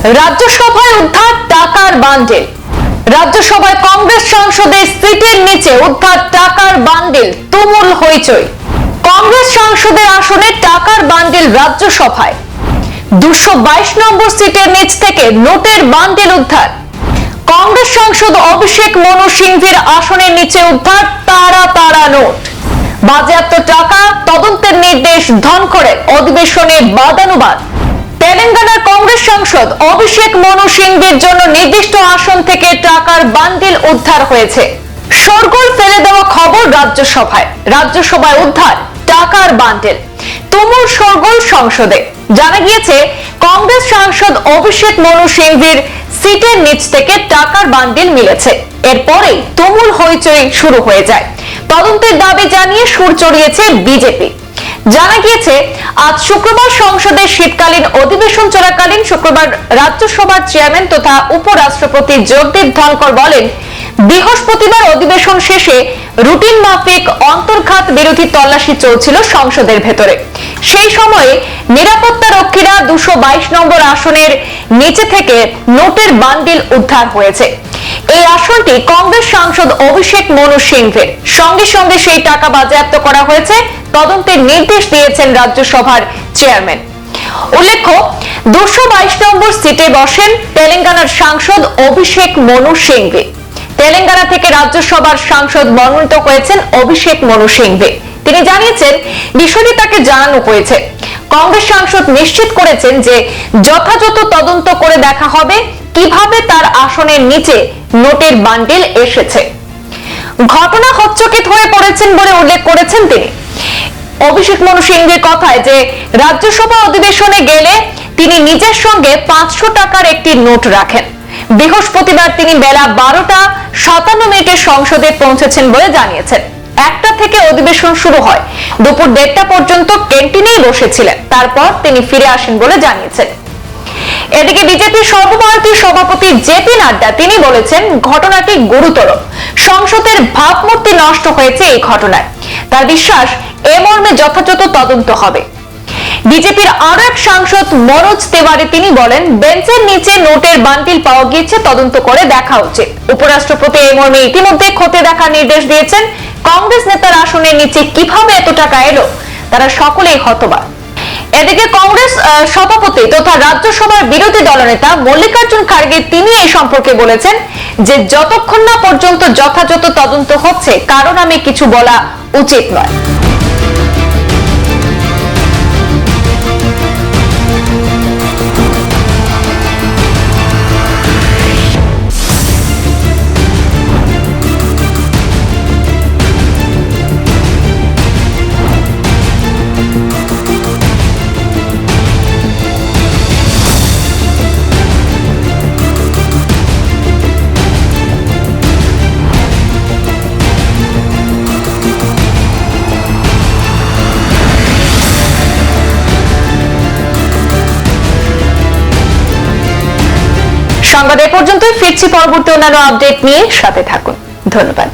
রাজ্যসভায় উদ্ধার টাকার বান্ডেল। রাজ্যসভায় কংগ্রেস সাংসদের সিটের নিচে উদ্ধার টাকার বান্ডেল, তুমুল হইচই। কংগ্রেস সাংসদের আসনে টাকার বান্ডেল রাজ্যসভায়। 222 নম্বর সিটের নিচ থেকে নোটের বান্ডেল উদ্ধার। কংগ্রেস সাংসদ অভিষেক মনু সিংভির আসনের নিচে উদ্ধার তারা নোট। বাজেয়াপ্ত টাকা তদন্তের নির্দেশ ধনখড়ের, অধিবেশনে বাদানুবাদ। তেলেঙ্গানার কংগ্রেস সাংসদ অভিষেক মনু সিংভির জন্য নির্দিষ্ট আসন থেকে টাকার বান্ডিল উদ্ধার হয়েছে। শোরগোল ফেলে দেওয়া খবর রাজ্যসভায় উদ্ধার টাকার বান্ডিল, তুমুল শোরগোল সংসদে। জানা গিয়েছে কংগ্রেস সাংসদ অভিষেক মনু সিংভির সিটের নিচ থেকে টাকার বান্ডিল মিলেছে। এরপরেই তুমুল হইচই শুরু হয়ে যায়। তদন্তের দাবি জানিয়ে সুর চড়িয়েছে বিজেপি। জানা গিয়েছে আজ শুক্রবার সংসদের শীতকালীন অধিবেশন চলাকালীন শুক্রবার রাজ্যসভার চেয়ারম্যান তথা উপরাষ্ট্রপতি জগদীপ ধনখড় বলেন, বৃহস্পতিবার অধিবেশন শেষে রুটিন মাফিক অন্তর্ঘাত বিরোধী তল্লাশি চলছিল সংসদের ভেতরে। সেই সময়ে নিরাপত্তা রক্ষীরা 222 নম্বর আসনের নিচে থেকে নোটের বান্ডিল উদ্ধার হয়েছে। এই আসনটি কংগ্রেস সাংসদ অভিষেক মনু সিংভির। সঙ্গে সঙ্গে সেই টাকা বাজেয়াপ্ত করা হয়েছে। তদন্তের নির্দেশ দিয়েছেন রাজ্যসভার চেয়ারম্যান। উল্লেখ্য, 222 নম্বর সিটে বসেন তেলেঙ্গানার সাংসদ অভিষেক মনু সিংভি। তেলেঙ্গানা থেকে রাজ্যসভার সাংসদ মনোনীত হয়েছেন অভিষেক মনু সিংভি। তিনি জানিয়েছেন বিষয়টি তাকে জানানো হয়েছে। কংগ্রেস সাংসদ নিশ্চিত করেছেন যে যথাযথ তদন্ত করে দেখা হবে কিভাবে তার আসনের নিচে নোটের বান্ডিল এসেছে। ঘটনা হচ্চকিত হয়ে পড়েছেন বলে উল্লেখ করেছেন তিনি। অভিষেক মনু সিংভির কথায় যে রাজ্যসভা অধিবেশনে গেলে তিনি নিজের সঙ্গে 500 টাকার একটি নোট রাখেন। বৃহস্পতিবার তিনি বেলা 12:57 সংসদে পৌঁছেছেন বলে জানিয়েছেন। 1টা থেকে অধিবেশন শুরু হয়। দুপুর 1:30 পর্যন্ত ক্যান্টিনেই বসেছিলেন। তারপর তিনি ফিরে আসেন বলে জানিয়েছেন। এদিকে বিজেপির সর্বভারতীয় সভাপতি জেপি নাড্ডা তিনি বলেছেন, ঘটনাটি গুরুতর। সংসদের ভাবমূর্তি নষ্ট হয়েছে এই ঘটনায়। তার বিশ্বাস এ মর্মে যথাযথ তদন্ত হবে। বিজেপির আরো এক সাংসদ মনোজ তিওয়ারি তিনি বলেন, বেঞ্চের নিচে নোটের বান্ডিল পাওয়া গিয়েছে, তদন্ত করে দেখা উচিত। উপরাষ্ট্রপতি এই মর্মে ইতিমধ্যে খতিয়ে দেখার নির্দেশ দিয়েছেন। কংগ্রেস নেতার আসনের নিচে কিভাবে এত টাকা এলো, তারা সকলেই হতবাক। এদিকে কংগ্রেস সভাপতি তথা রাজ্যসভার বিরোধী দলনেতা মল্লিকার্জুন খাড়গে তিনি এই সম্পর্কে বলেছেন যে যতক্ষণ না পর্যন্ত যথাযথ তদন্ত হচ্ছে কারণ আমি কিছু বলা উচিত নয়। সংবাদ এ পর্যন্তই। ফিরছি পরবর্তী অন্যান্য আপডেট নিয়ে, সাথে থাকুন। ধন্যবাদ।